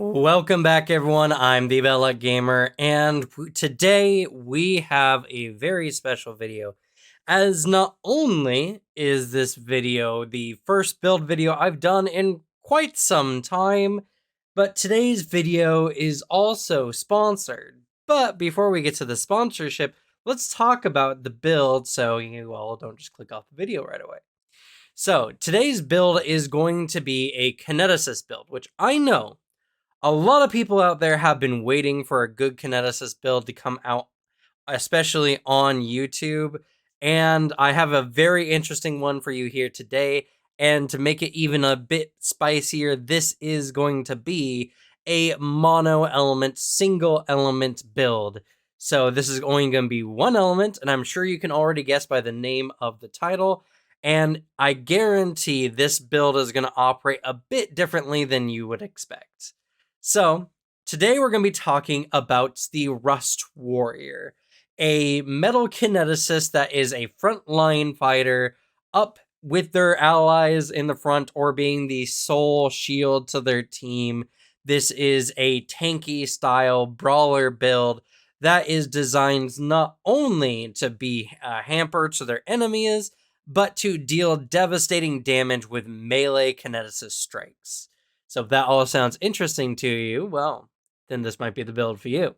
Welcome back, everyone. I'm the Bella Gamer, and today we have a very special video. As not only is this video the first build video I've done in quite some time, but today's video is also sponsored. But before we get to the sponsorship, let's talk about the build so you all don't just click off the video right away. So today's build is going to be a Kineticist build, which I know a lot of people out there have been waiting for a good Kineticist build to come out, especially on YouTube. And I have a very interesting one for you here today. And to make it even a bit spicier, this is going to be a mono element, single element build. So this is only going to be one element, and I'm sure you can already guess by the name of the title. And I guarantee this build is going to operate a bit differently than you would expect. So, today we're going to be talking about the Rust Warrior, a metal kineticist that is a frontline fighter up with their allies in the front or being the sole shield to their team. This is a tanky style brawler build that is designed not only to be a hamper to their enemies, but to deal devastating damage with melee kineticist strikes. So if that all sounds interesting to you, well, then this might be the build for you.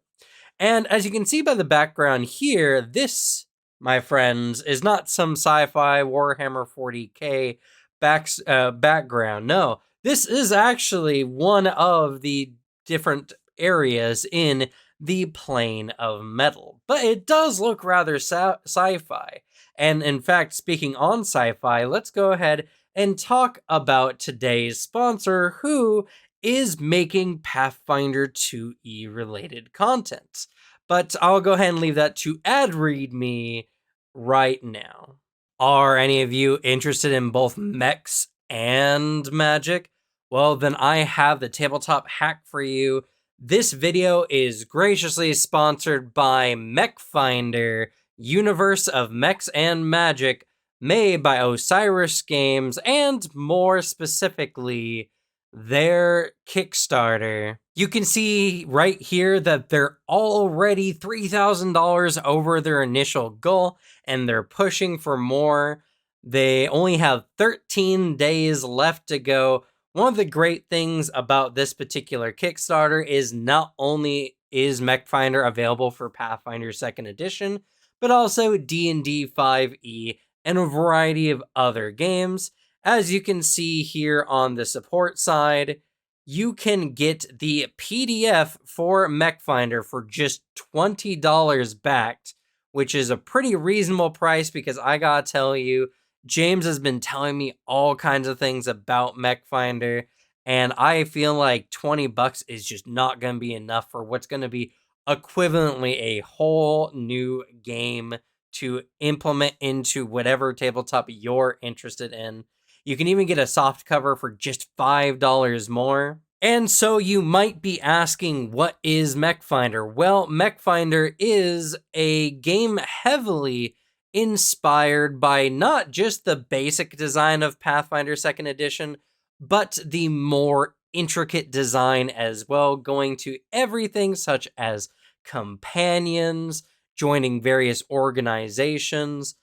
And as you can see by the background here, this, my friends, is not some sci-fi Warhammer 40k background. No, this is actually one of the different areas in the plane of metal. But it does look rather sci-fi. And in fact, speaking on sci-fi, let's go ahead and talk about today's sponsor, who is making Pathfinder 2e related content. But I'll go ahead and leave that to ad read me right now. Are any of you interested in both mechs and magic? Well, then I have the tabletop hack for you. This video is graciously sponsored by MechFinder, Universe of Mechs and Magic, made by Osiris Games, and more specifically, their Kickstarter. You can see right here that they're already $3,000 over their initial goal, and they're pushing for more. They only have 13 days left to go. One of the great things about this particular Kickstarter is not only is MechFinder available for Pathfinder 2nd Edition, but also D&D 5e and a variety of other games. As you can see here on the support side, you can get the PDF for MechFinder for just $20 backed, which is a pretty reasonable price because I gotta tell you, James has been telling me all kinds of things about MechFinder, and I feel like 20 bucks is just not going to be enough for what's going to be equivalently a whole new game to implement into whatever tabletop you're interested in. You can even get a soft cover for just $5 more. And so you might be asking, what is MechFinder? Well, MechFinder is a game heavily inspired by not just the basic design of Pathfinder 2nd Edition, but the more intricate design as well, going to everything such as companions, joining various organizations.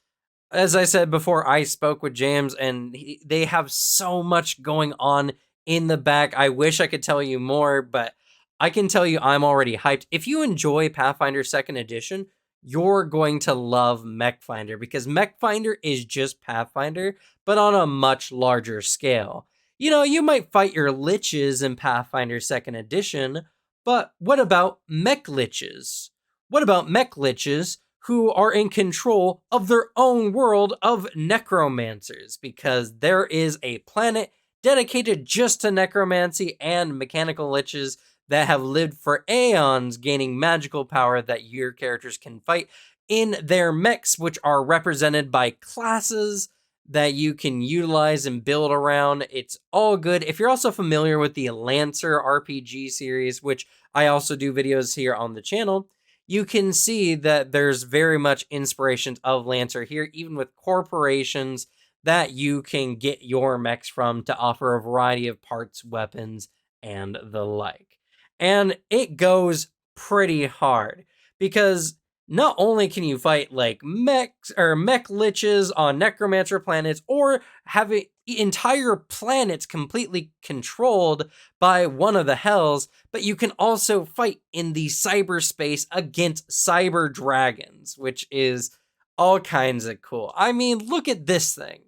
As I said before, I spoke with James, and they have so much going on in the back. I wish I could tell you more, but I can tell you I'm already hyped. If you enjoy Pathfinder 2nd Edition, you're going to love MechFinder, because MechFinder is just Pathfinder, but on a much larger scale. You know, you might fight your liches in Pathfinder 2nd Edition, but what about mech liches? What about mech liches who are in control of their own world of necromancers? Because there is a planet dedicated just to necromancy and mechanical liches that have lived for aeons, gaining magical power that your characters can fight in their mechs, which are represented by classes that you can utilize and build around. It's all good. If you're also familiar with the Lancer RPG series, which I also do videos here on the channel, you can see that there's very much inspirations of Lancer here, even with corporations that you can get your mechs from to offer a variety of parts, weapons, and the like. And it goes pretty hard because not only can you fight like mechs or mech liches on necromancer planets, or having entire planets completely controlled by one of the hells, but you can also fight in the cyberspace against cyber dragons, which is all kinds of cool. I mean, look at this thing.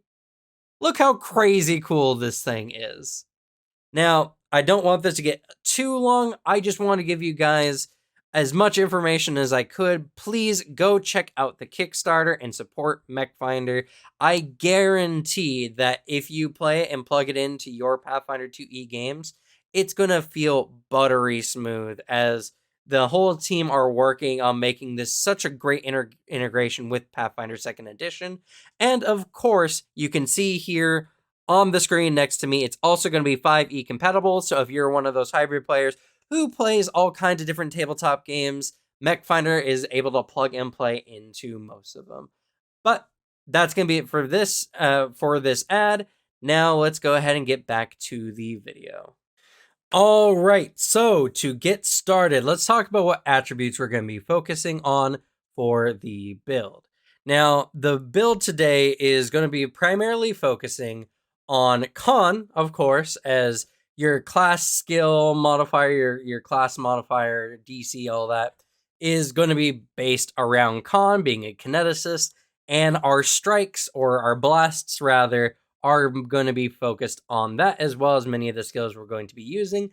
Look how crazy cool this thing is. Now, I don't want this to get too long. I just want to give you guys as much information as I could. Please go check out the Kickstarter and support MechFinder. I guarantee that if you play it and plug it into your Pathfinder 2e games, it's going to feel buttery smooth, as the whole team are working on making this such a great integration with Pathfinder 2nd Edition. And of course, you can see here on the screen next to me, it's also going to be 5e compatible. So if you're one of those hybrid players who plays all kinds of different tabletop games, MechFinder is able to plug and play into most of them. But that's going to be it for this ad. Now let's go ahead and get back to the video. All right, so to get started, let's talk about what attributes we're going to be focusing on for the build. Now, the build today is going to be primarily focusing on con, of course, as your class skill modifier, your class modifier, DC, all that is going to be based around con, being a kineticist, and our strikes, or our blasts rather, are going to be focused on that, as well as many of the skills we're going to be using.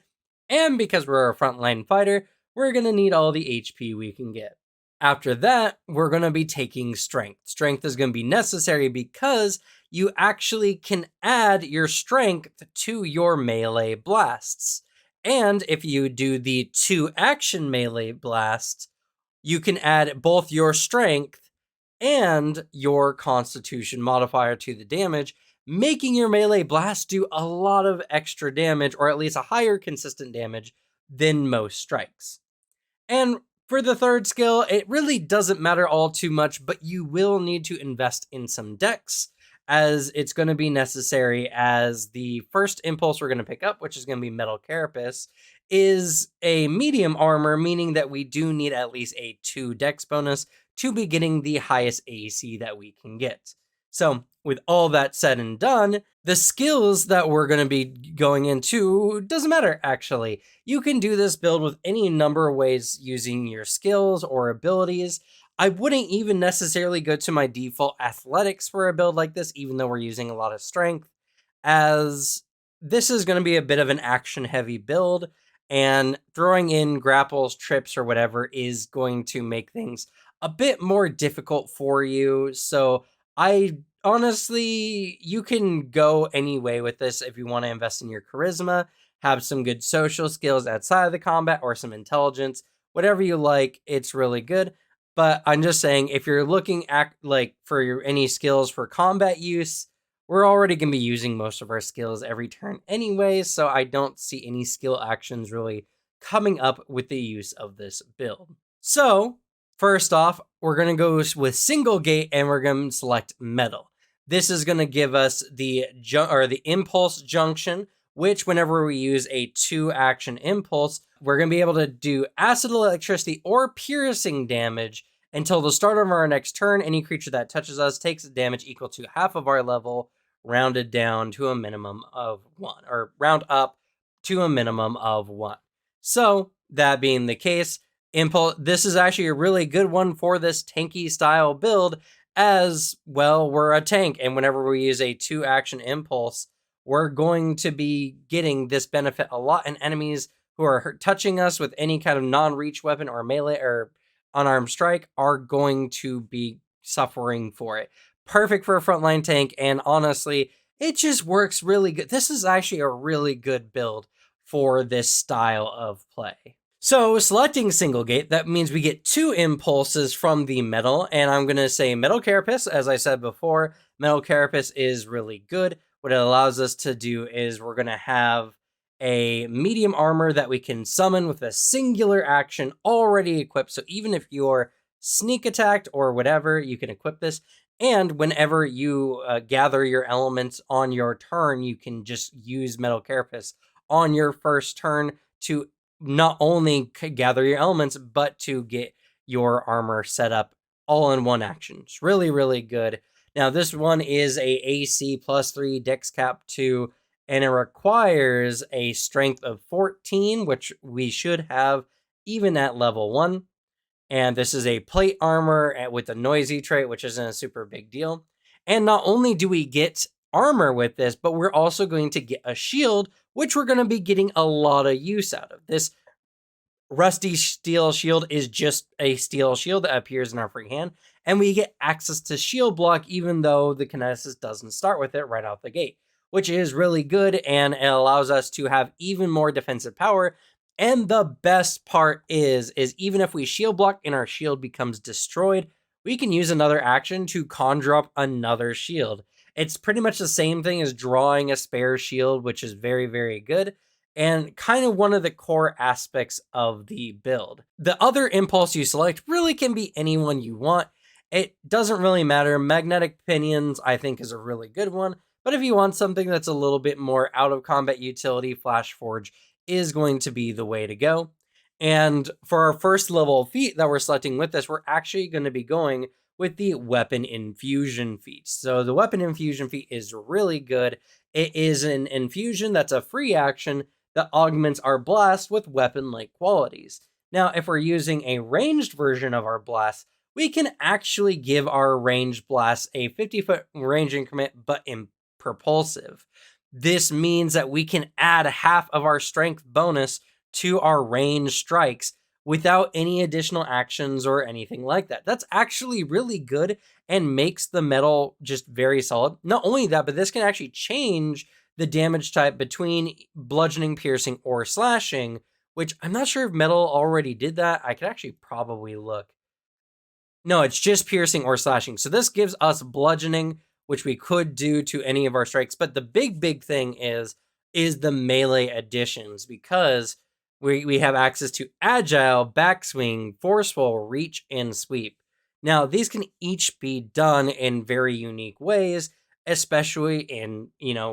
And because we're a frontline fighter, we're going to need all the HP we can get. After that, we're going to be taking strength. Strength is going to be necessary because you actually can add your strength to your melee blasts. And if you do the 2-action melee blasts, you can add both your strength and your constitution modifier to the damage, making your melee blast do a lot of extra damage, or at least a higher consistent damage than most strikes. And for the third skill, it really doesn't matter all too much, but you will need to invest in some dex, as it's going to be necessary, as the first impulse we're going to pick up, which is going to be Metal Carapace, is a medium armor, meaning that we do need at least a 2 dex bonus to be getting the highest AC that we can get. So with all that said and done, the skills that we're going to be going into doesn't matter, actually. You can do this build with any number of ways using your skills or abilities. I wouldn't even necessarily go to my default athletics for a build like this, even though we're using a lot of strength, as this is going to be a bit of an action-heavy build, and throwing in grapples, trips, or whatever is going to make things a bit more difficult for you. So I honestly, you can go any way with this if you want to invest in your charisma, have some good social skills outside of the combat, or some intelligence, whatever you like, it's really good. But I'm just saying, if you're looking at for any skills for combat use, we're already going to be using most of our skills every turn anyway, so I don't see any skill actions really coming up with the use of this build. So first off, we're going to go with single gate, and we're going to select metal. This is going to give us the impulse junction, which whenever we use a 2-action impulse, we're going to be able to do acid, electricity, or piercing damage until the start of our next turn. Any creature that touches us takes damage equal to half of our level, rounded down to a minimum of 1, or round up to a minimum of 1. So that being the case, impulse, this is actually a really good one for this tanky style build, as well, we're a tank, and whenever we use a 2-action impulse, we're going to be getting this benefit a lot, and enemies who are touching us with any kind of non-reach weapon or melee or unarmed strike are going to be suffering for it. Perfect for a frontline tank, and honestly, it just works really good. This is actually a really good build for this style of play. So selecting single gate, that means we get 2 impulses from the metal, and I'm going to say Metal Carapace. As I said before, Metal Carapace is really good. What it allows us to do is we're going to have a medium armor that we can summon with a singular action already equipped. So even if you're sneak attacked or whatever, you can equip this. And whenever you gather your elements on your turn, you can just use Metal Carapace on your first turn to not only gather your elements, but to get your armor set up all in one action. It's really, really good. Now, this one is a AC +3 Dex Cap 2, and it requires a strength of 14, which we should have even at level 1. And this is a plate armor with a noisy trait, which isn't a super big deal. And not only do we get armor with this, but we're also going to get a shield, which we're going to be getting a lot of use out of. This Rusty Steel Shield is just a steel shield that appears in our free hand, and we get access to shield block even though the Kineticist doesn't start with it right out the gate, which is really good, and it allows us to have even more defensive power. And the best part is even if we shield block and our shield becomes destroyed, we can use another action to conjure up another shield. It's pretty much the same thing as drawing a spare shield, which is very, very good, and kind of one of the core aspects of the build. The other impulse you select really can be anyone you want. It doesn't really matter. Magnetic Pinions, I think, is a really good one, but if you want something that's a little bit more out of combat utility, Flash Forge is going to be the way to go. And for our first level feat that we're selecting with this, we're actually going to be going with the Weapon Infusion feat. So the Weapon Infusion feat is really good. It is an infusion that's a free action that augments our blast with weapon-like qualities. Now, if we're using a ranged version of our blast, we can actually give our ranged blast a 50-foot range increment, but in propulsive. This means that we can add half of our strength bonus to our range strikes without any additional actions or anything like that. That's actually really good and makes the metal just very solid. Not only that, but this can actually change the damage type between bludgeoning, piercing, or slashing, which I'm not sure if metal already did that. I could actually probably look. No, it's just piercing or slashing. So this gives us bludgeoning, which we could do to any of our strikes. But the big thing is the melee additions, because we have access to agile, backswing, forceful, reach, and sweep. Now, these can each be done in very unique ways, especially in,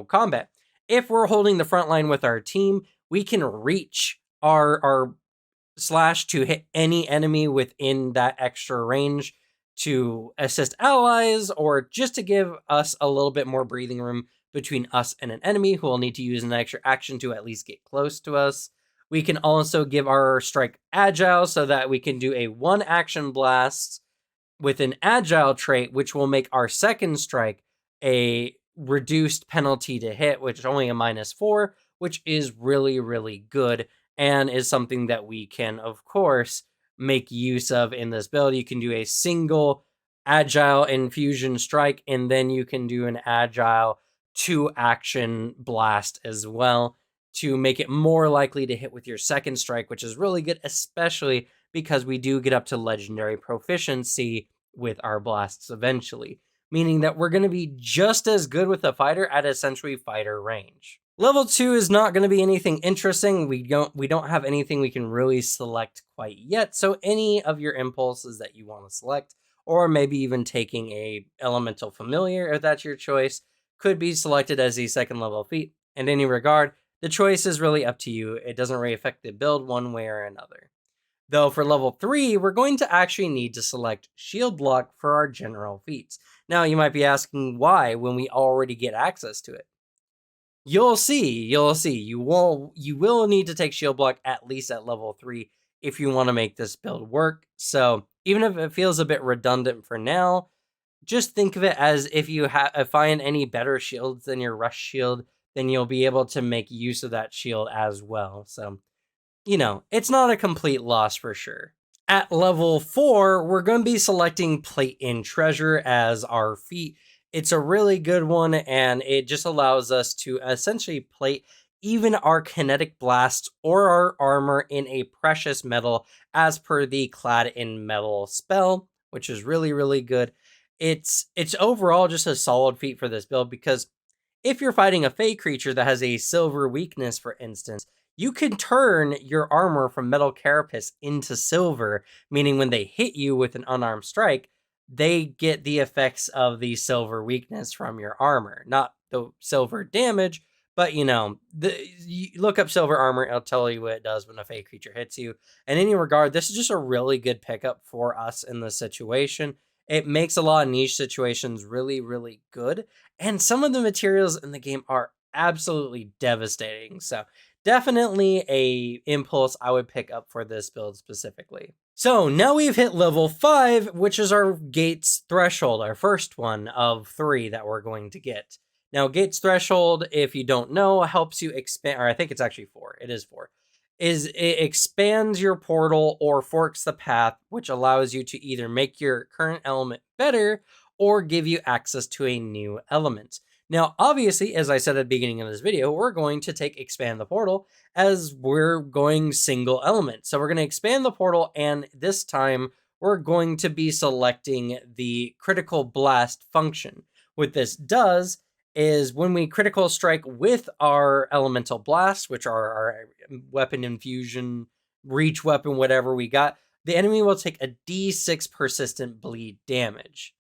combat. If we're holding the front line with our team, we can reach our slash to hit any enemy within that extra range to assist allies, or just to give us a little bit more breathing room between us and an enemy who will need to use an extra action to at least get close to us. We can also give our strike agile so that we can do a one action blast with an agile trait, which will make our second strike a reduced penalty to hit, which is only a -4, which is really, really good, and is something that we can, of course, make use of in this build. You can do a single agile infusion strike, and then you can do an agile 2-action blast as well to make it more likely to hit with your second strike, which is really good, especially because we do get up to legendary proficiency with our blasts eventually, meaning that we're going to be just as good with a fighter at essentially fighter range. Level 2 is not going to be anything interesting. We don't have anything we can really select quite yet, so any of your impulses that you want to select, or maybe even taking a elemental familiar if that's your choice, could be selected as a second level feat. In any regard, the choice is really up to you. It doesn't really affect the build one way or another. Though for level 3, we're going to actually need to select shield block for our general feats. Now you might be asking why when we already get access to it. You'll see. You will need to take shield block at least at level 3 if you want to make this build work. So even if it feels a bit redundant for now, just think of it as if you find any better shields than your rush shield, then you'll be able to make use of that shield as well. So, it's not a complete loss for sure. At level 4, we're going to be selecting Plate in Treasure as our feat. It's a really good one, and it just allows us to essentially plate even our kinetic blasts or our armor in a precious metal as per the Clad in Metal spell, which is really, really good. It's overall just a solid feat for this build, because if you're fighting a fey creature that has a silver weakness, for instance, you can turn your armor from metal carapace into silver, meaning when they hit you with an unarmed strike, they get the effects of the silver weakness from your armor. Not the silver damage, But you look up silver armor, it'll tell you what it does when a fey creature hits you. In any regard, this is just a really good pickup for us in this situation. It makes a lot of niche situations really, really good. And some of the materials in the game are absolutely devastating. So definitely a impulse I would pick up for this build specifically. So now we've hit level 5, which is our Gates Threshold, our first one of 3 that we're going to get. Now, Gates Threshold, if you don't know, helps you expand, or I think it's actually 4. It is 4. It expands your portal or forks the path, which allows you to either make your current element better or give you access to a new element. Now, obviously, as I said at the beginning of this video, we're going to take Expand the Portal as we're going single element. So we're going to expand the portal, and this time we're going to be selecting the Critical Blast function. What this does is when we critical strike with our elemental blast, which are our weapon infusion, reach weapon, whatever we got, the enemy will take a d6 persistent bleed damage.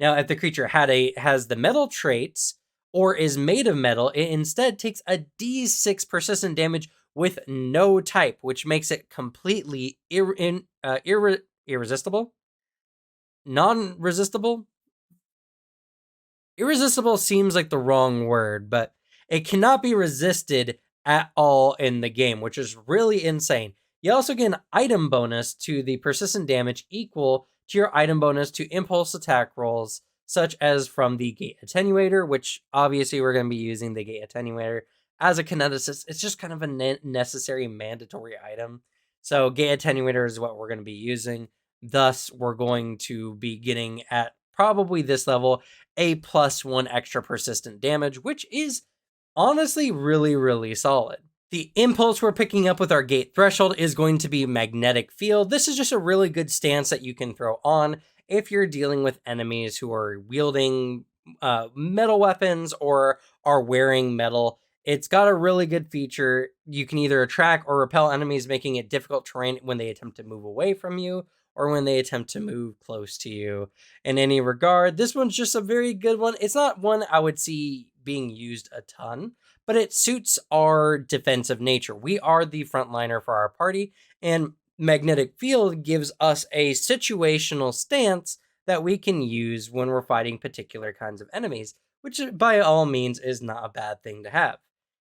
Now, if the creature has the metal traits or is made of metal, it instead takes a d6 persistent damage with no type, which makes it completely irresistible, non-resistible. Irresistible seems like the wrong word, but it cannot be resisted at all in the game, which is really insane. You also get an item bonus to the persistent damage equal to your item bonus to impulse attack rolls, such as from the Gate Attenuator, which obviously we're going to be using the Gate Attenuator as a Kineticist. It's just kind of a necessary mandatory item. So Gate Attenuator is what we're going to be using. Thus, we're going to be getting at probably this level a +1 extra persistent damage, which is honestly really, really solid. The impulse we're picking up with our Gate Threshold is going to be Magnetic Field. This is just a really good stance that you can throw on if you're dealing with enemies who are wielding metal weapons or are wearing metal. It's got a really good feature. You can either attract or repel enemies, making it difficult terrain when they attempt to move away from you or when they attempt to move close to you. In any regard, this one's just a very good one. It's not one I would see being used a ton, but it suits our defensive nature. We are the frontliner for our party, and Magnetic Field gives us a situational stance that we can use when we're fighting particular kinds of enemies, which by all means is not a bad thing to have.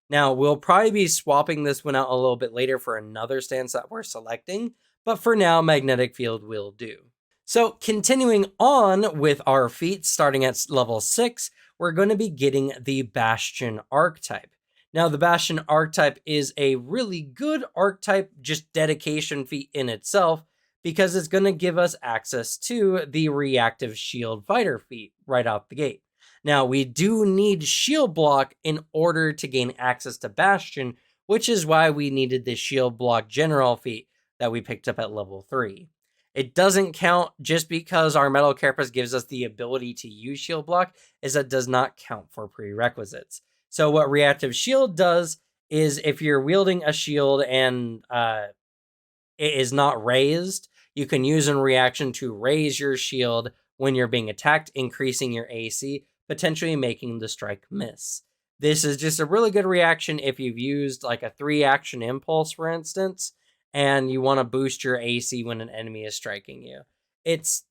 Now, we'll probably be swapping this one out a little bit later for another stance that we're selecting, but for now, Magnetic Field will do. So continuing on with our feats, starting at level 6, we're going to be getting the Bastion Archetype. Now, the Bastion Archetype is a really good archetype, just dedication feat in itself, because it's going to give us access to the Reactive Shield Fighter feat right out the gate. Now, we do need Shield Block in order to gain access to Bastion, which is why we needed the Shield Block General feat that we picked up at level 3. It doesn't count just because our Metal Carapace gives us the ability to use Shield Block, is that does not count for prerequisites. So what Reactive Shield does is if you're wielding a shield and it is not raised, you can use in reaction to raise your shield when you're being attacked, increasing your AC, potentially making the strike miss. This is just a really good reaction if you've used like a 3-action impulse, for instance, and you want to boost your AC when an enemy is striking you. It's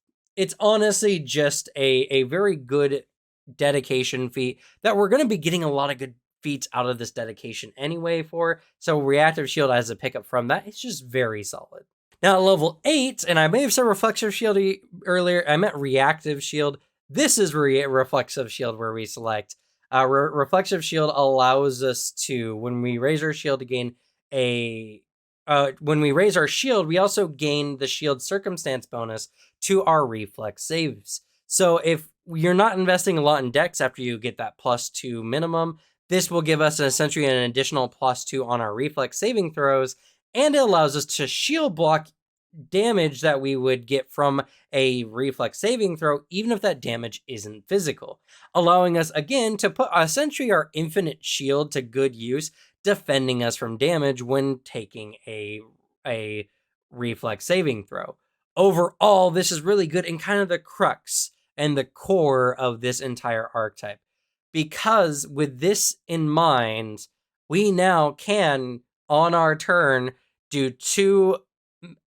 honestly just a very good dedication feat that we're going to be getting a lot of good feats out of this dedication anyway for. So Reactive Shield as a pickup from that, it's just very solid. Now at level 8, and I may have said Reflexive Shield earlier, I meant Reactive Shield. This is Reflexive Shield where we select. Reflexive Shield allows us to, when we raise our shield to gain when we raise our shield, we also gain the shield circumstance bonus to our reflex saves. So if you're not investing a lot in dex after you get that +2 minimum, this will give us essentially an additional +2 on our reflex saving throws, and it allows us to shield block damage that we would get from a reflex saving throw, even if that damage isn't physical, allowing us again to put essentially our infinite shield to good use, defending us from damage when taking a reflex saving throw. Overall, this is really good and kind of the crux and the core of this entire archetype. because with this in mind, we now can, on our turn, do 2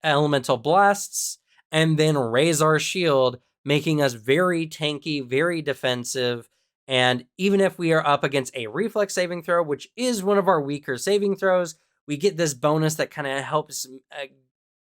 elemental blasts and then raise our shield, making us very tanky, very defensive. And even if we are up against a reflex saving throw, which is one of our weaker saving throws, we get this bonus that kind of helps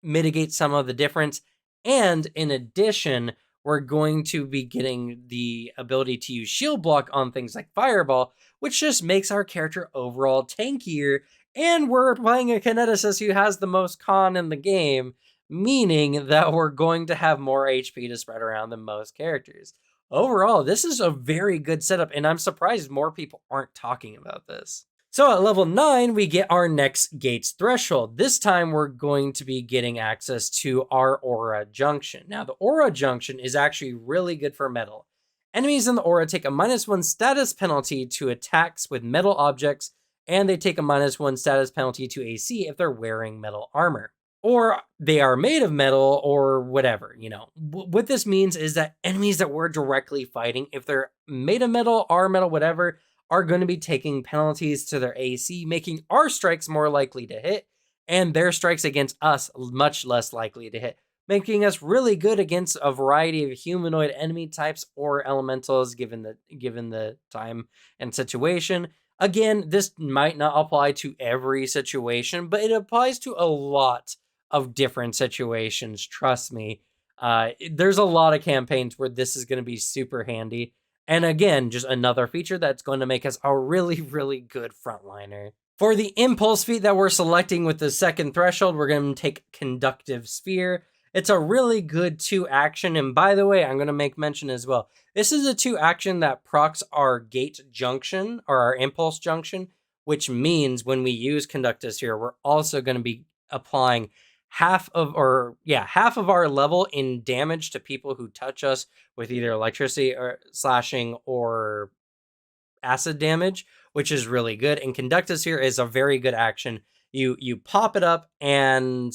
mitigate some of the difference. And in addition, we're going to be getting the ability to use shield block on things like Fireball, which just makes our character overall tankier. And we're playing a Kineticist who has the most con in the game, meaning that we're going to have more HP to spread around than most characters. Overall, this is a very good setup, and I'm surprised more people aren't talking about this. So at level 9, we get our next Gates Threshold. This time we're going to be getting access to our Aura Junction. Now the Aura Junction is actually really good for metal. Enemies in the Aura take a -1 status penalty to attacks with metal objects, and they take a -1 status penalty to AC if they're wearing metal armor. Or they are made of metal or whatever, you know. What this means is that enemies that we're directly fighting, if they're made of metal, are metal, whatever, are going to be taking penalties to their AC, making our strikes more likely to hit, and their strikes against us much less likely to hit, making us really good against a variety of humanoid enemy types or elementals given the time and situation. Again, this might not apply to every situation, but it applies to a lot of different situations, trust me. There's a lot of campaigns where this is going to be super handy. And again, just another feature that's going to make us a really, really good frontliner. For the impulse feat that we're selecting with the second threshold, we're going to take Conductive Sphere. It's a really good 2 action. And by the way, I'm going to make mention as well. This is a 2 action that procs our Gate Junction or our Impulse Junction, which means when we use Conductive Sphere, we're also going to be applying half of our level in damage to people who touch us with either electricity or slashing or acid damage, which is really good. And Conductive Sphere is a very good action. You pop it up, and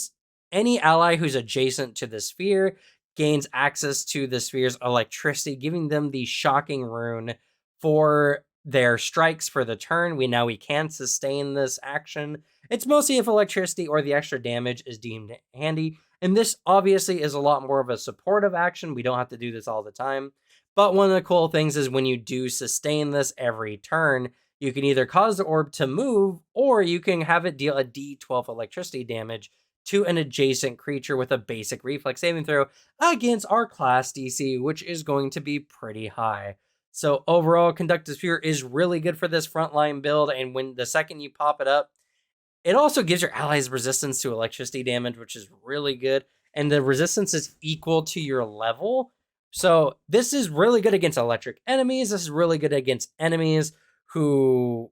any ally who's adjacent to the sphere gains access to the sphere's electricity, giving them the shocking rune for their strikes for the turn. We can sustain this action. It's mostly if electricity or the extra damage is deemed handy. And this obviously is a lot more of a supportive action. We don't have to do this all the time. But one of the cool things is when you do sustain this every turn, you can either cause the orb to move, or you can have it deal a d12 electricity damage to an adjacent creature with a basic reflex saving throw against our class DC, which is going to be pretty high. So overall, Conductive Sphere is really good for this frontline build, and when the second you pop it up, it also gives your allies resistance to electricity damage, which is really good, and the resistance is equal to your level. So this is really good against electric enemies. This is really good against enemies who,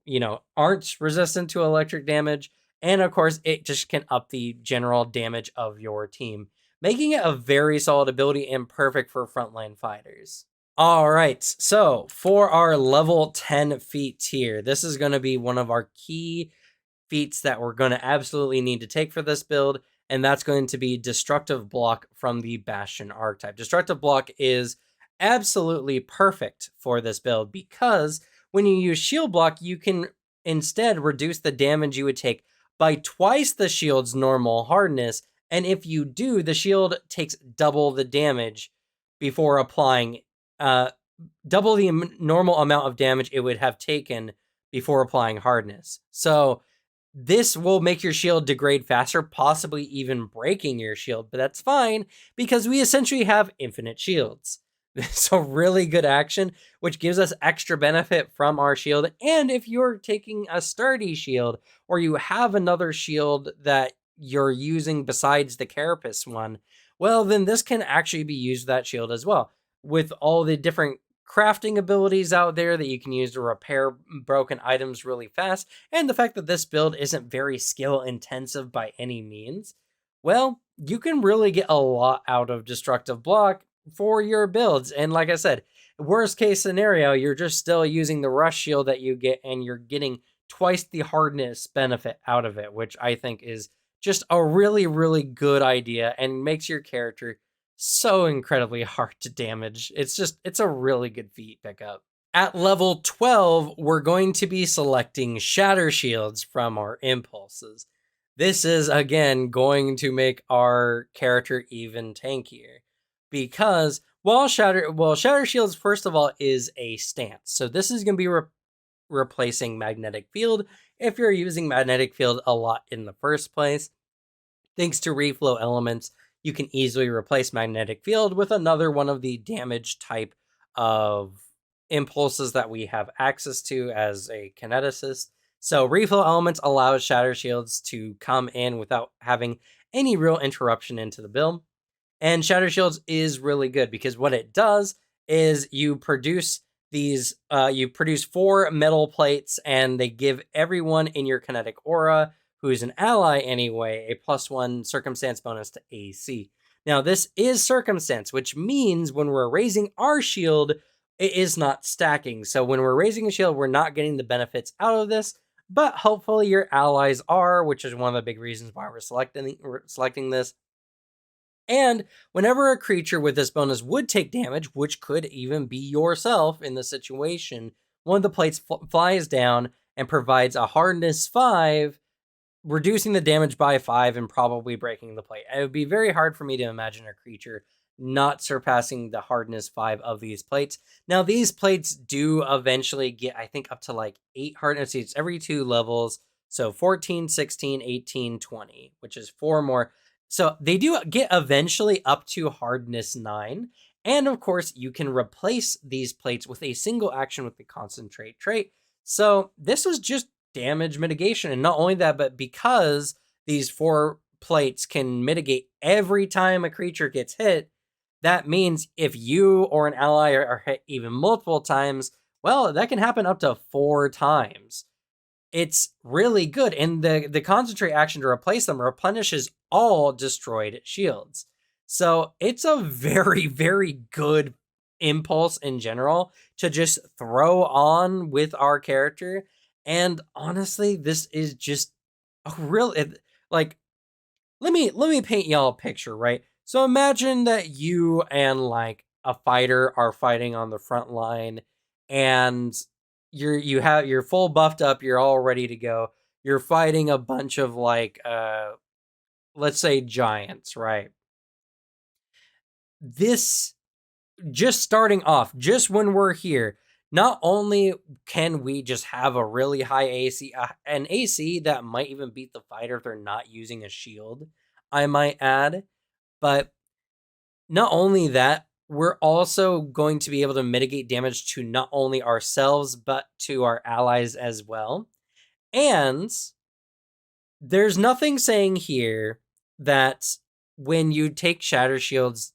aren't resistant to electric damage. And of course, it just can up the general damage of your team, making it a very solid ability and perfect for frontline fighters. All right, so for our level 10 feat here, this is going to be one of our key feats that we're going to absolutely need to take for this build, and that's going to be Destructive Block from the Bastion Archetype. Destructive Block is absolutely perfect for this build because when you use Shield Block, you can instead reduce the damage you would take by twice the shield's normal hardness, and if you do, the shield takes double the damage before applying, double the normal amount of damage it would have taken before applying hardness. So this will make your shield degrade faster, possibly even breaking your shield, but that's fine because we essentially have infinite shields. It's a really good action, which gives us extra benefit from our shield. And if you're taking a sturdy shield, or you have another shield that you're using besides the Carapace one, well, then this can actually be used with that shield as well. With all the different crafting abilities out there that you can use to repair broken items really fast, and the fact that this build isn't very skill intensive by any means, well, you can really get a lot out of Destructive Block for your builds. And like I said, worst case scenario, you're just still using the rush shield that you get, and you're getting twice the hardness benefit out of it, which I think is just a really, really good idea and makes your character so incredibly hard to damage. It's a really good feat pickup. At level 12, we're going to be selecting Shattershields from our impulses. This is, again, going to make our character even tankier. Because Shattershields, first of all, is a stance. So this is going to be replacing Magnetic Field if you're using Magnetic Field a lot in the first place. Thanks to reflow elements, you can easily replace Magnetic Field with another one of the damage type of impulses that we have access to as a Kineticist. So reflow elements allows Shattershields to come in without having any real interruption into the build. And Shattershields is really good because what it does is you produce 4 metal plates, and they give everyone in your kinetic aura who is an ally anyway a +1 circumstance bonus to AC. Now this is circumstance, which means when we're raising our shield, it is not stacking. So when we're raising a shield, we're not getting the benefits out of this, but hopefully your allies are, which is one of the big reasons why we're selecting this. And whenever a creature with this bonus would take damage, which could even be yourself in the situation, one of the plates flies down and provides a hardness 5, reducing the damage by 5 and probably breaking the plate. It would be very hard for me to imagine a creature not surpassing the hardness 5 of these plates. Now, these plates do eventually get, I think, up to like 8 hardness. It's every 2 levels. So 14, 16, 18, 20, which is 4 more. So they do get eventually up to hardness 9. And of course, you can replace these plates with a single action with the concentrate trait. So this was just damage mitigation. And not only that, but because these 4 plates can mitigate every time a creature gets hit, that means if you or an ally are hit even multiple times, well, that can happen up to 4 times. It's really good. And the concentrate action to replace them replenishes all destroyed shields. So it's a very, very good impulse in general to just throw on with our character. And honestly, this is just a real, like, let me paint y'all a picture, right? So imagine that you and like a fighter are fighting on the front line, and you're full buffed up, you're all ready to go. You're fighting a bunch of like let's say giants, right? This just starting off, just when we're here, not only can we just have a really high AC, an AC that might even beat the fighter if they're not using a shield, I might add, but not only that, we're also going to be able to mitigate damage to not only ourselves, but to our allies as well. And there's nothing saying here that when you take Shatter Shields,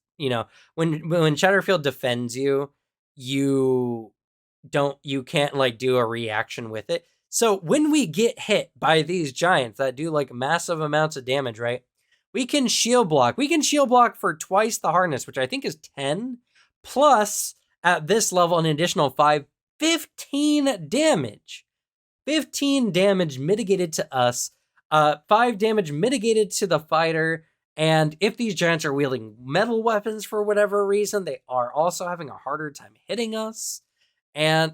when Shatterfield defends you, you can't like do a reaction with it. So when we get hit by these giants that do like massive amounts of damage, right? We can shield block. We can shield block for twice the hardness, which I think is 10, plus at this level an additional 5, 15 damage. 15 damage mitigated to us, 5 damage mitigated to the fighter, and if these giants are wielding metal weapons for whatever reason, they are also having a harder time hitting us. And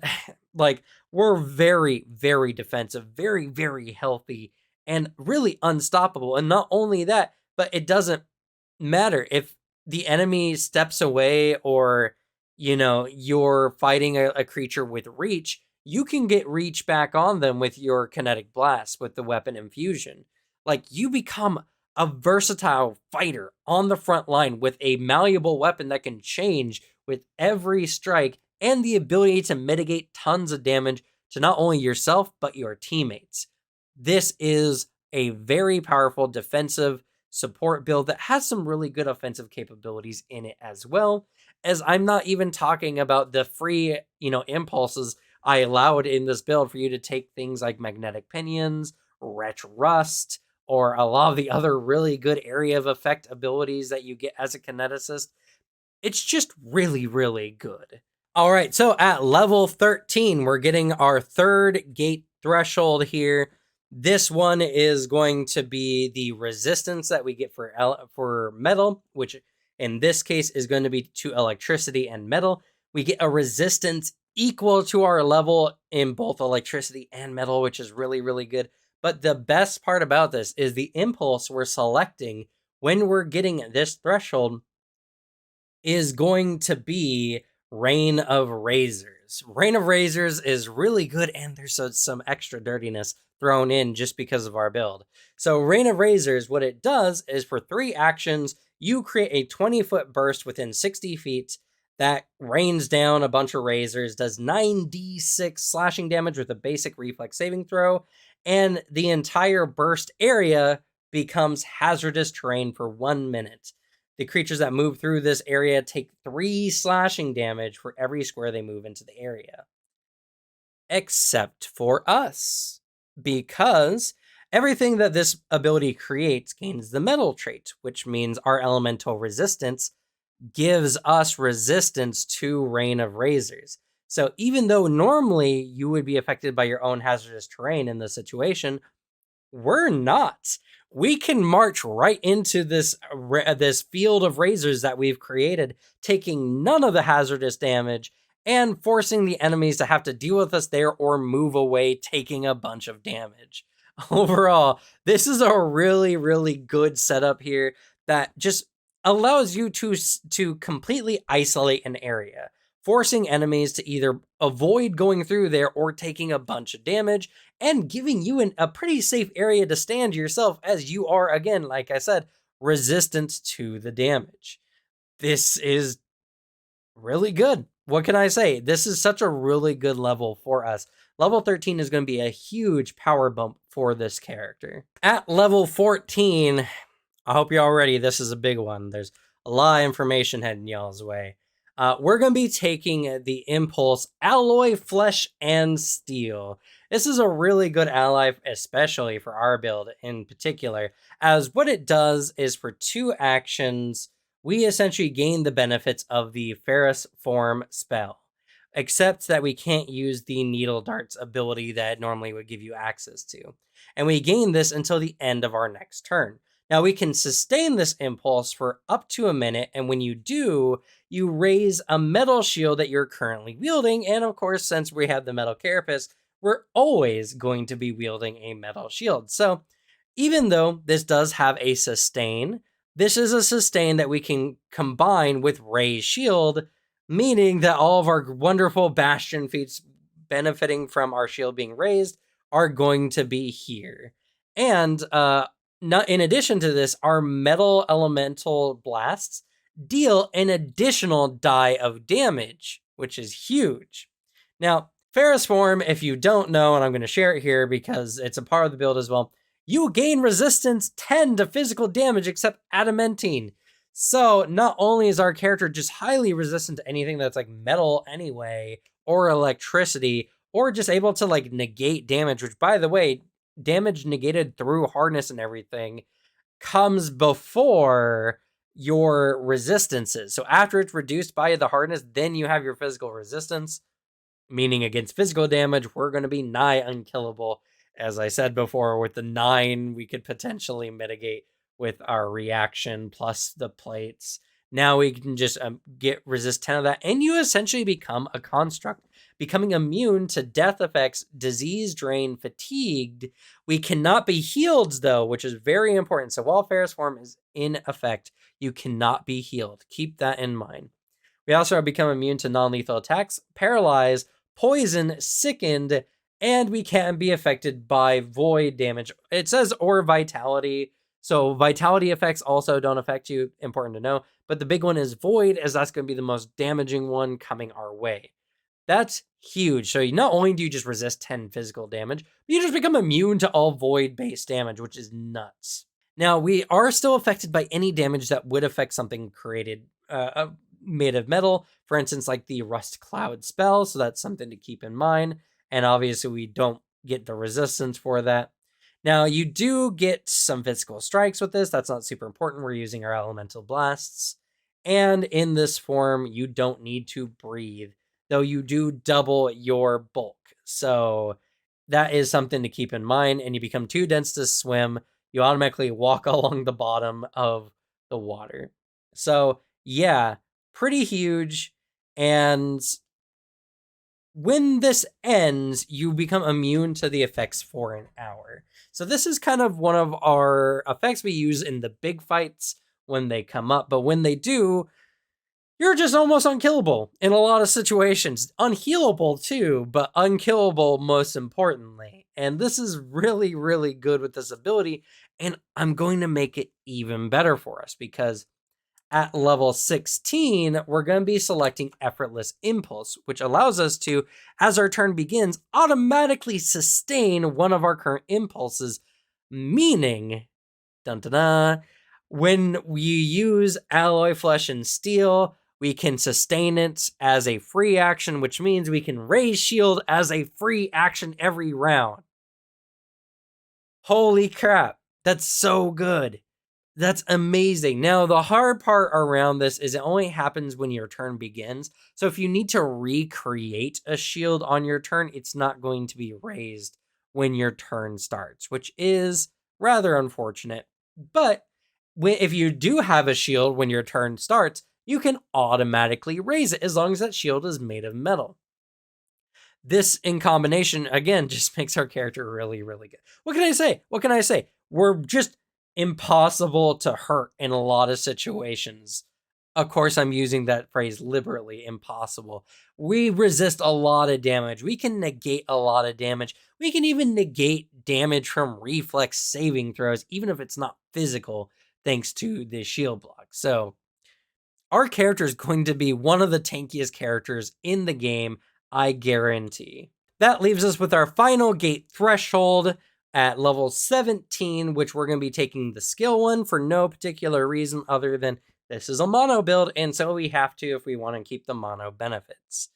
like, we're very, very defensive, very, very healthy, and really unstoppable. And not only that, but it doesn't matter if the enemy steps away or, you're fighting a creature with reach, you can get reach back on them with your kinetic blast with the weapon infusion. Like, you become a versatile fighter on the front line with a malleable weapon that can change with every strike and the ability to mitigate tons of damage to not only yourself, but your teammates. This is a very powerful defensive support build that has some really good offensive capabilities in it as well. As I'm not even talking about the free, impulses I allowed in this build for you to take things like Magnetic Pinions, Retch Rust, or a lot of the other really good area of effect abilities that you get as a Kineticist. It's just really, really good. All right, so at level 13, we're getting our 3rd gate threshold here. This one is going to be the resistance that we get for metal, which in this case is going to be to electricity and metal. We get a resistance equal to our level in both electricity and metal, which is really, really good. But the best part about this is the impulse we're selecting when we're getting this threshold is going to be Rain of Razors. Rain of Razors is really good, and there's some extra dirtiness thrown in just because of our build. So Rain of Razors, what it does is for 3 actions, you create a 20-foot burst within 60 feet that rains down a bunch of razors, does 9d6 slashing damage with a basic reflex saving throw, and the entire burst area becomes hazardous terrain for 1 minute. The creatures that move through this area take 3 slashing damage for every square they move into the area. Except for us. Because everything that this ability creates gains the metal trait, which means our elemental resistance gives us resistance to Rain of Razors. So even though normally you would be affected by your own hazardous terrain in this situation, we're not. We can march right into this field of razors that we've created, taking none of the hazardous damage and forcing the enemies to have to deal with us there or move away, taking a bunch of damage. Overall, this is a really, really good setup here that just allows you to completely isolate an area, forcing enemies to either avoid going through there or taking a bunch of damage, and giving you a pretty safe area to stand yourself, as you are, again, like I said, resistant to the damage. This is really good. What can I say? This is such a really good level for us. Level 13 is going to be a huge power bump for this character. At level 14, I hope you're all ready. This is a big one. There's a lot of information heading y'all's way. We're going to be taking the Impulse Alloy Flesh and Steel. This is a really good ally, especially for our build in particular, as what it does is for 2 actions, we essentially gain the benefits of the Ferrous Form spell, except that we can't use the Needle Darts ability that normally would give you access to. And we gain this until the end of our next turn. Now we can sustain this impulse for up to a minute, and when you do, you raise a metal shield that you're currently wielding, and of course, since we have the metal carapace, we're always going to be wielding a metal shield. So even though this does have a sustain, this is a sustain that we can combine with Raise Shield, meaning that all of our wonderful Bastion feats benefiting from our shield being raised are going to be here. And in addition to this, our metal elemental blasts deal an additional die of damage, which is huge. Now, Ferrous Form, if you don't know, and I'm going to share it here because it's a part of the build as well, you gain resistance 10 to physical damage except adamantine. So not only is our character just highly resistant to anything that's like metal anyway, or electricity, or just able to like negate damage, which by the way, damage negated through hardness and everything comes before your resistances. So after it's reduced by the hardness, then you have your physical resistance, meaning against physical damage, we're going to be nigh unkillable. As I said before, with the 9, we could potentially mitigate with our reaction plus the plates. Now we can just resist 10 of that, and you essentially become a construct, becoming immune to death effects, disease, drain, fatigued. We cannot be healed, though, which is very important. So while Ferrous Form is in effect, you cannot be healed. Keep that in mind. We also become immune to non-lethal attacks, paralyze, poison, sickened, and we can be affected by void damage. It says or vitality, so vitality effects also don't affect you, important to know. But the big one is void, as that's going to be the most damaging one coming our way. That's huge. So not only do you just resist 10 physical damage, but you just become immune to all void-based damage, which is nuts. Now, we are still affected by any damage that would affect something created, made of metal, for instance, like the Rust Cloud spell, so that's something to keep in mind, and obviously we don't get the resistance for that. Now, you do get some physical strikes with this, that's not super important, we're using our elemental blasts, and in this form, you don't need to breathe, though you do double your bulk, so that is something to keep in mind, and you become too dense to swim, you automatically walk along the bottom of the water. So, yeah, pretty huge, and when this ends, you become immune to the effects for an hour. So this is kind of one of our effects we use in the big fights when they come up. But when they do, you're just almost unkillable in a lot of situations. Unhealable too, but unkillable most importantly. And this is really, really good with this ability. And I'm going to make it even better for us because at level 16, we're going to be selecting Effortless Impulse, which allows us to, as our turn begins, automatically sustain one of our current impulses, meaning, dun dun dun, when we use Alloy Flesh and Steel, we can sustain it as a free action, which means we can raise shield as a free action every round. Holy crap, that's so good. That's amazing. Now, the hard part around this is it only happens when your turn begins. So if you need to recreate a shield on your turn, it's not going to be raised when your turn starts, which is rather unfortunate. But if you do have a shield when your turn starts, you can automatically raise it as long as that shield is made of metal. This in combination, again, just makes our character really, really good. What can I say? What can I say? We're just impossible to hurt in a lot of situations. Of course, I'm using that phrase liberally, impossible. We resist a lot of damage. We can negate a lot of damage. We can even negate damage from reflex saving throws, even if it's not physical, thanks to the shield block. So our character is going to be one of the tankiest characters in the game, I guarantee. That leaves us with our final gate threshold at level 17, which we're going to be taking the skill one for no particular reason other than this is a mono build, and so we have to if we want to keep the mono benefits.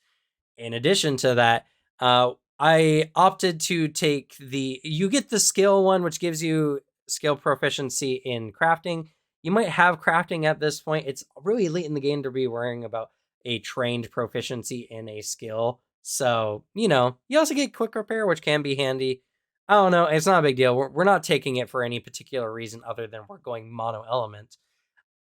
In addition to that, I opted to take you get the skill one, which gives you skill proficiency in crafting. You might have crafting at this point. It's really late in the game to be worrying about a trained proficiency in a skill. So, you also get quick repair, which can be handy. I don't know. It's not a big deal. We're not taking it for any particular reason other than we're going mono element.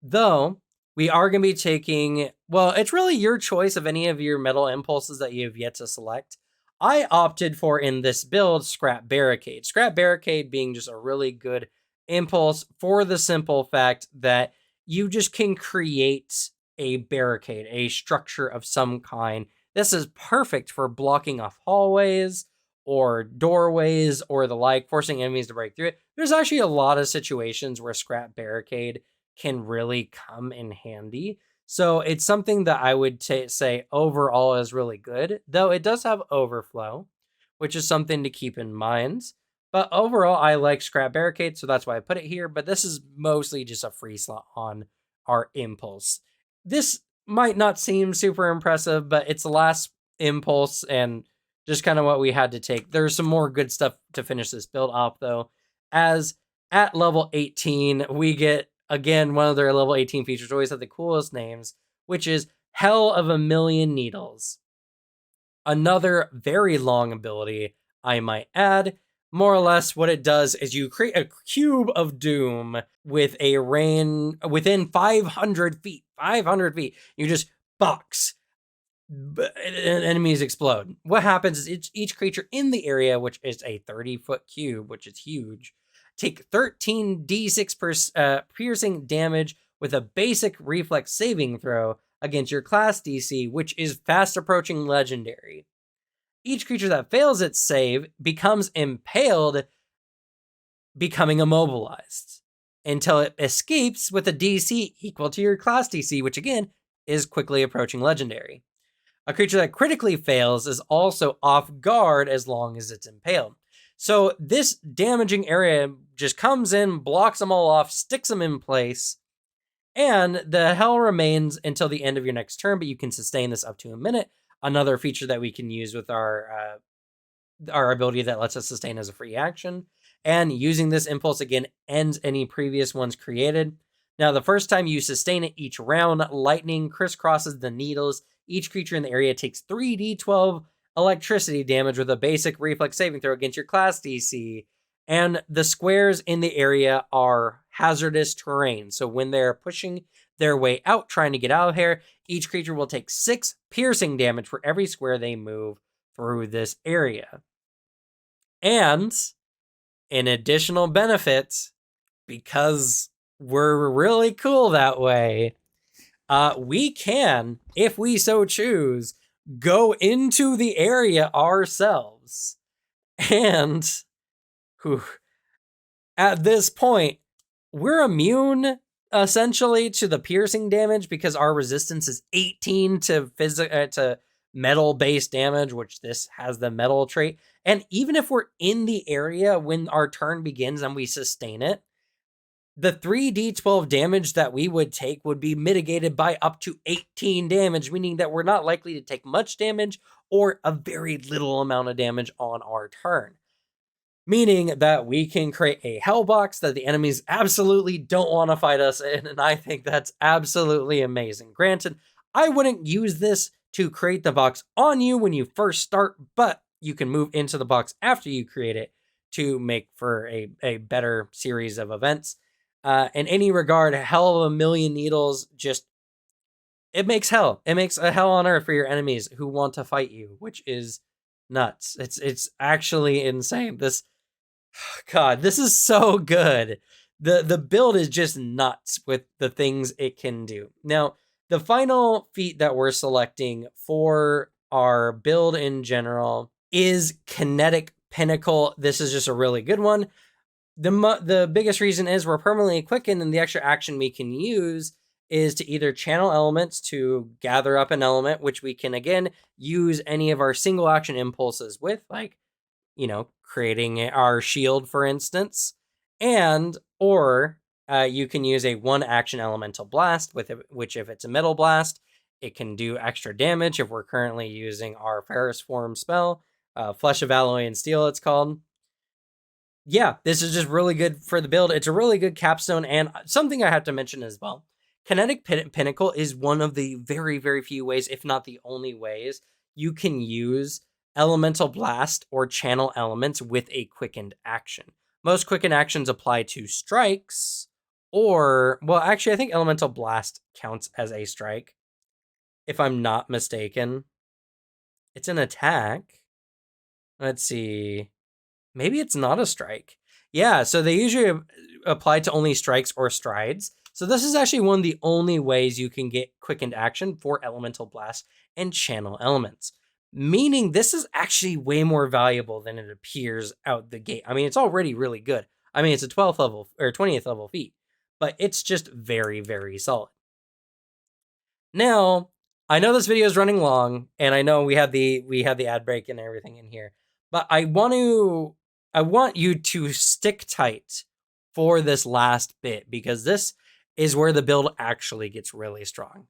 Though, we are going to be taking, well, it's really your choice of any of your metal impulses that you have yet to select. I opted for, in this build, Scrap Barricade. Scrap Barricade being just a really good impulse for the simple fact that you just can create a barricade, a structure of some kind. This is perfect for blocking off hallways or doorways or the like, forcing enemies to break through it. There's actually a lot of situations where Scrap Barricade can really come in handy. So it's something that I would say overall is really good, though it does have overflow, which is something to keep in mind. But overall, I like Scrap Barricade, so that's why I put it here. But this is mostly just a free slot on our impulse. This might not seem super impressive, but it's the last impulse and just kind of what we had to take. There's some more good stuff to finish this build off, though. As at level 18, we get, again, one of their level 18 features always have the coolest names, which is Hell of a Million Needles. Another very long ability, I might add. More or less what it does is you create a cube of doom with a range within 500 feet. 500 feet. You just box. Enemies explode. What happens is each creature in the area, which is a 30-foot cube, which is huge, take 13 d6 piercing damage with a basic reflex saving throw against your class DC, which is fast approaching legendary. Each creature that fails its save becomes impaled, becoming immobilized until it escapes with a DC equal to your class DC, which again is quickly approaching legendary. A creature that critically fails is also off guard as long as it's impaled. So this damaging area just comes in, blocks them all off, sticks them in place, and the hell remains until the end of your next turn, but you can sustain this up to a minute. Another feature that we can use with our ability that lets us sustain as a free action. And using this impulse again ends any previous ones created. Now, the first time you sustain it each round, lightning crisscrosses the needles. Each creature in the area takes 3d12 electricity damage with a basic reflex saving throw against your class DC. And the squares in the area are hazardous terrain. So when they're pushing their way out, trying to get out of here, each creature will take 6 piercing damage for every square they move through this area. And an additional benefit, because we're really cool that way, we can, if we so choose, go into the area ourselves. And at this point, we're immune essentially to the piercing damage because our resistance is 18 to to metal-based damage, which this has the metal trait. And even if we're in the area when our turn begins and we sustain it, the 3d12 damage that we would take would be mitigated by up to 18 damage, meaning that we're not likely to take much damage or a very little amount of damage on our turn. Meaning that we can create a hell box that the enemies absolutely don't want to fight us in, and I think that's absolutely amazing. Granted, I wouldn't use this to create the box on you when you first start, but you can move into the box after you create it to make for a better series of events. In any regard, Hell of a Million Needles just, it makes hell. It makes a hell on earth for your enemies who want to fight you, which is nuts. It's actually insane. God, this is so good. The build is just nuts with the things it can do. Now, the final feat that we're selecting for our build in general is Kinetic Pinnacle. This is just a really good one. The biggest reason is we're permanently quickened, and the extra action we can use is to either channel elements to gather up an element, which we can, again, use any of our single action impulses with, like, creating our shield, for instance, or you can use a 1-action elemental blast, which if it's a metal blast, it can do extra damage if we're currently using our Ferrous Form spell, Flesh of Alloy and Steel it's called. Yeah, this is just really good for the build. It's a really good capstone, and something I have to mention as well. Kinetic Pinnacle is one of the very, very few ways, if not the only ways, you can use Elemental Blast or channel elements with a quickened action. Most quickened actions apply to strikes, well, actually, I think Elemental Blast counts as a strike, if I'm not mistaken. It's an attack. Let's see. Maybe it's not a strike. Yeah, so they usually apply to only strikes or strides. So this is actually one of the only ways you can get quickened action for Elemental Blast and channel elements. Meaning this is actually way more valuable than it appears out the gate. I mean, it's already really good. I mean, it's a 12th level or 20th level feat, but it's just very, very solid. Now, I know this video is running long, and I know we had the ad break and everything in here, but I want you to stick tight for this last bit, because this is where the build actually gets really strong.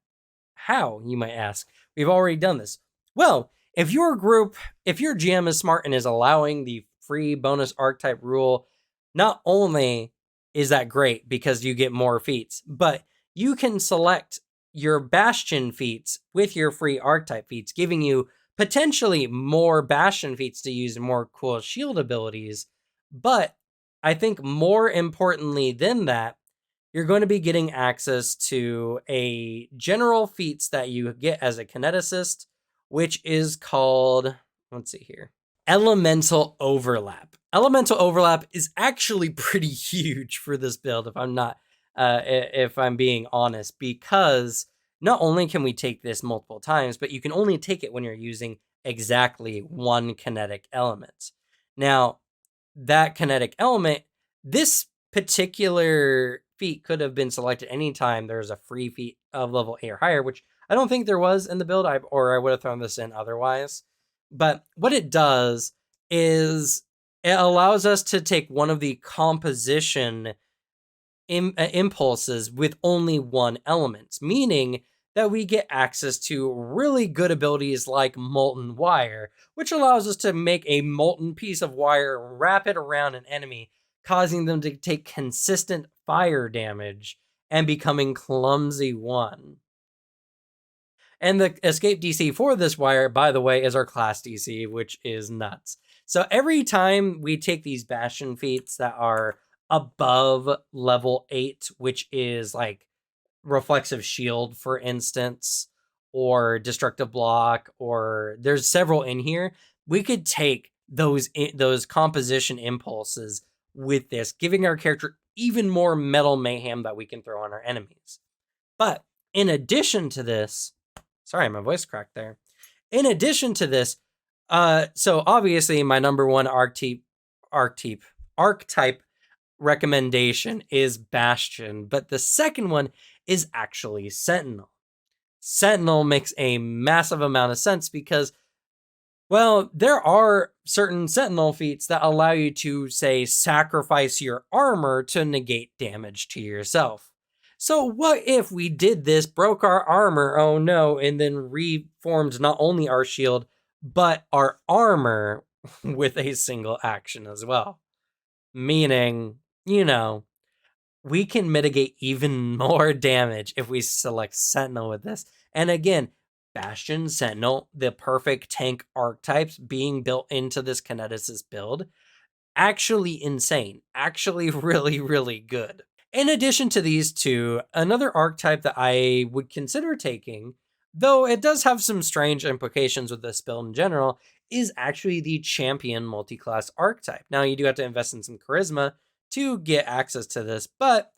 How, you might ask? We've already done this. Well, if your GM is smart and is allowing the free bonus archetype rule, not only is that great because you get more feats, but you can select your Bastion feats with your free archetype feats, giving you potentially more Bastion feats to use more cool shield abilities. But I think more importantly than that, you're going to be getting access to a general feats that you get as a Kineticist, which is called, let's see here, Elemental Overlap. Elemental Overlap is actually pretty huge for this build, if I'm being honest, because not only can we take this multiple times, but you can only take it when you're using exactly one kinetic element. Now, that kinetic element, this particular feat could have been selected anytime there's a free feat of level 8 or higher, which I don't think there was in the build, or I would have thrown this in otherwise. But what it does is it allows us to take one of the composition impulses with only one element, meaning that we get access to really good abilities like Molten Wire, which allows us to make a molten piece of wire, wrap it around an enemy, causing them to take consistent fire damage and becoming Clumsy 1. And the escape DC for this wire, by the way, is our class DC, which is nuts. So every time we take these Bastion feats that are above level 8, which is like Reflexive Shield, for instance, or Destructive Block, or there's several in here we could take those composition impulses with this, giving our character even more metal mayhem that we can throw on our enemies. But in addition to this, sorry, my voice cracked there. In addition to this, so obviously my number one archetype recommendation is Bastion, but the second one is actually Sentinel. Sentinel makes a massive amount of sense because, well, there are certain Sentinel feats that allow you to, say, sacrifice your armor to negate damage to yourself. So what if we did this, broke our armor, oh no, and then reformed not only our shield, but our armor with a single action as well? Meaning, you know, we can mitigate even more damage if we select Sentinel with this. And again, Bastion, Sentinel, the perfect tank archetypes being built into this Kineticist build. Actually insane. Actually really, really good. In addition to these two, another archetype that I would consider taking, though it does have some strange implications with this build in general, is actually the champion multi-class archetype. Now, you do have to invest in some charisma to get access to this, but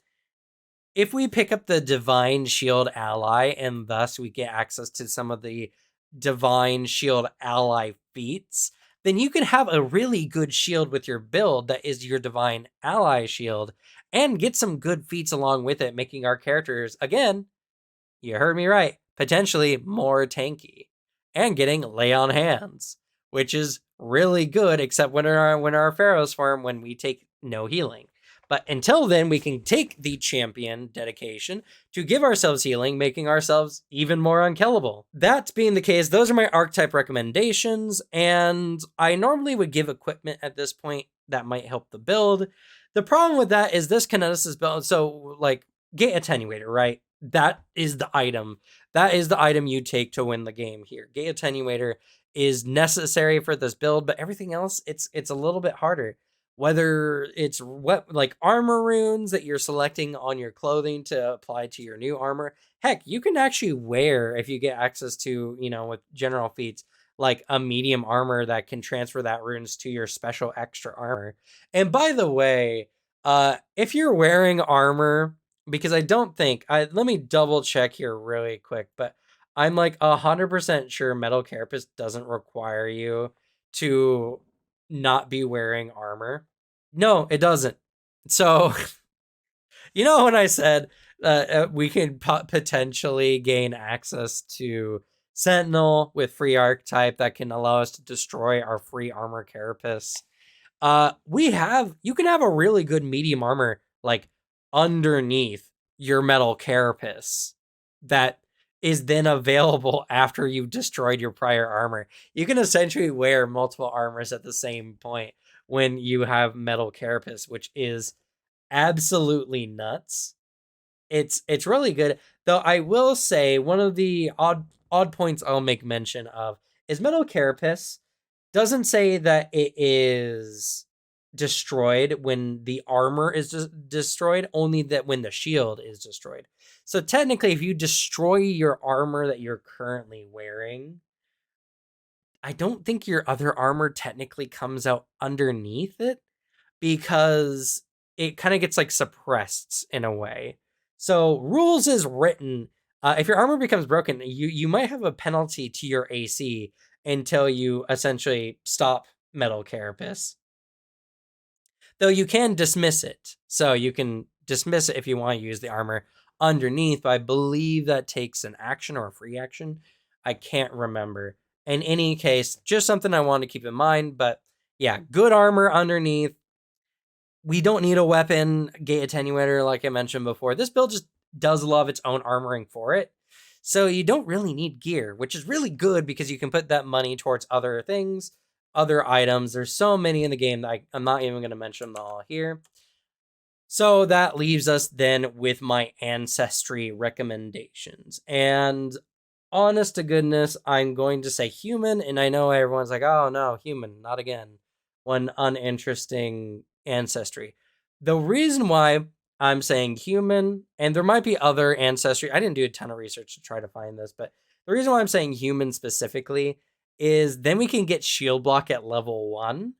if we pick up the Divine Shield ally and thus we get access to some of the Divine Shield ally feats, then you can have a really good shield with your build that is your Divine Ally shield and get some good feats along with it, making our characters, again, you heard me right, potentially more tanky and getting lay on hands, which is really good, except when our Pharaoh's farm, when we take no healing. But until then, we can take the champion dedication to give ourselves healing, making ourselves even more unkillable. That being the case, those are my archetype recommendations, and I normally would give equipment at this point that might help the build. The problem with that is this Kineticist build, so like, Gate Attenuator, right? That is the item. That is the item you take to win the game here. Gate Attenuator is necessary for this build, but everything else, it's a little bit harder. Whether it's what like armor runes that you're selecting on your clothing to apply to your new armor. Heck, you can actually wear, if you get access to, with general feats, like a medium armor that can transfer that runes to your special extra armor. And by the way, if you're wearing armor, because I don't think, let me double check here really quick, but I'm like 100% sure Metal Carapace doesn't require you to not be wearing armor. No, it doesn't. So, when I said we can potentially gain access to Sentinel with free archetype that can allow us to destroy our free armor Carapace. You can have a really good medium armor like underneath your metal Carapace that is then available after you've destroyed your prior armor. You can essentially wear multiple armors at the same point when you have metal Carapace, which is absolutely nuts. It's really good. Though I will say one of the odd points I'll make mention of is metal Carapace doesn't say that it is destroyed when the armor is destroyed, only that when the shield is destroyed. So technically, if you destroy your armor that you're currently wearing, I don't think your other armor technically comes out underneath it because it kind of gets like suppressed in a way. So rules is written, if your armor becomes broken, you might have a penalty to your AC until you essentially stop metal Carapace. Though you can dismiss it. So you can dismiss it if you want to use the armor underneath, but I believe that takes an action or a free action. I can't remember. In any case, just something I want to keep in mind, but yeah, good armor underneath. We don't need a weapon gate attenuator like I mentioned before. This build just does love its own armoring for it. So you don't really need gear, which is really good because you can put that money towards other things, other items. There's so many in the game that I'm not even going to mention them all here. So that leaves us then with my Ancestry recommendations. And honest to goodness, I'm going to say human. And I know everyone's like, oh no, human, not again. One uninteresting Ancestry. The reason why I'm saying human, and there might be other Ancestry, I didn't do a ton of research to try to find this, but the reason why I'm saying human specifically is then we can get shield block at level 1.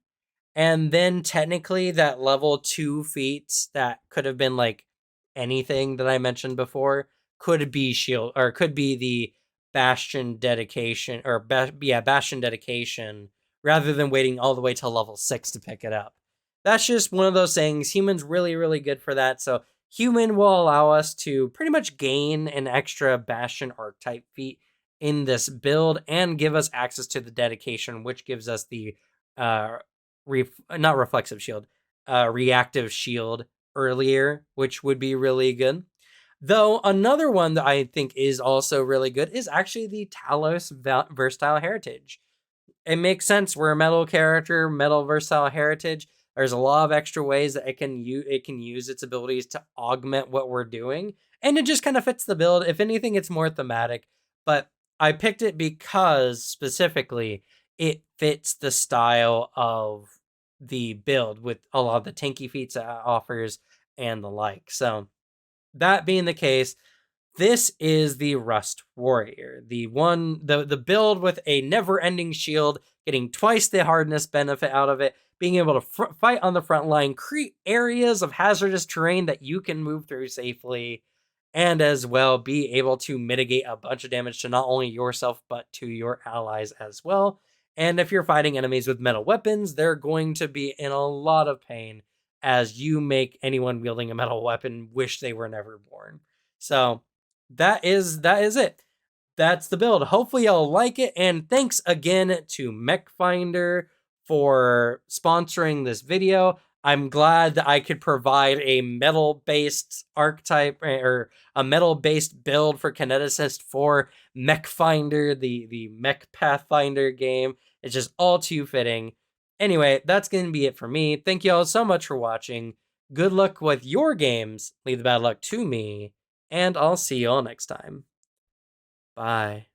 And then technically that level 2 feats that could have been like anything that I mentioned before could be shield, or could be the Bastion dedication, or Bastion dedication, rather than waiting all the way till level 6 to pick it up. That's just one of those things. Human's really, really good for that. So Human will allow us to pretty much gain an extra Bastion Archetype feat in this build and give us access to the dedication, which gives us the uh, not Reflexive Shield, Reactive Shield earlier, which would be really good. Though another one that I think is also really good is actually the Talos Versatile Heritage. It makes sense. We're a metal character, metal versatile heritage. There's a lot of extra ways that it can use its abilities to augment what we're doing, and it just kind of fits the build. If anything, it's more thematic, but I picked it because specifically it fits the style of the build with a lot of the tanky feats it offers and the like. So that being the case, this is the Rust Warrior, the build with a never-ending shield, getting twice the hardness benefit out of it, being able to fight on the front line, create areas of hazardous terrain that you can move through safely, and as well be able to mitigate a bunch of damage to not only yourself, but to your allies as well. And if you're fighting enemies with metal weapons, they're going to be in a lot of pain as you make anyone wielding a metal weapon wish they were never born. So that is it. That's the build. Hopefully y'all like it, and thanks again to MechFinder for sponsoring this video. I'm glad that I could provide a metal-based archetype, or a metal-based build for Kineticist for MechFinder, the Mech Pathfinder game. It's just all too fitting. Anyway, that's going to be it for me. Thank you all so much for watching. Good luck with your games. Leave the bad luck to me, and I'll see you all next time. Bye.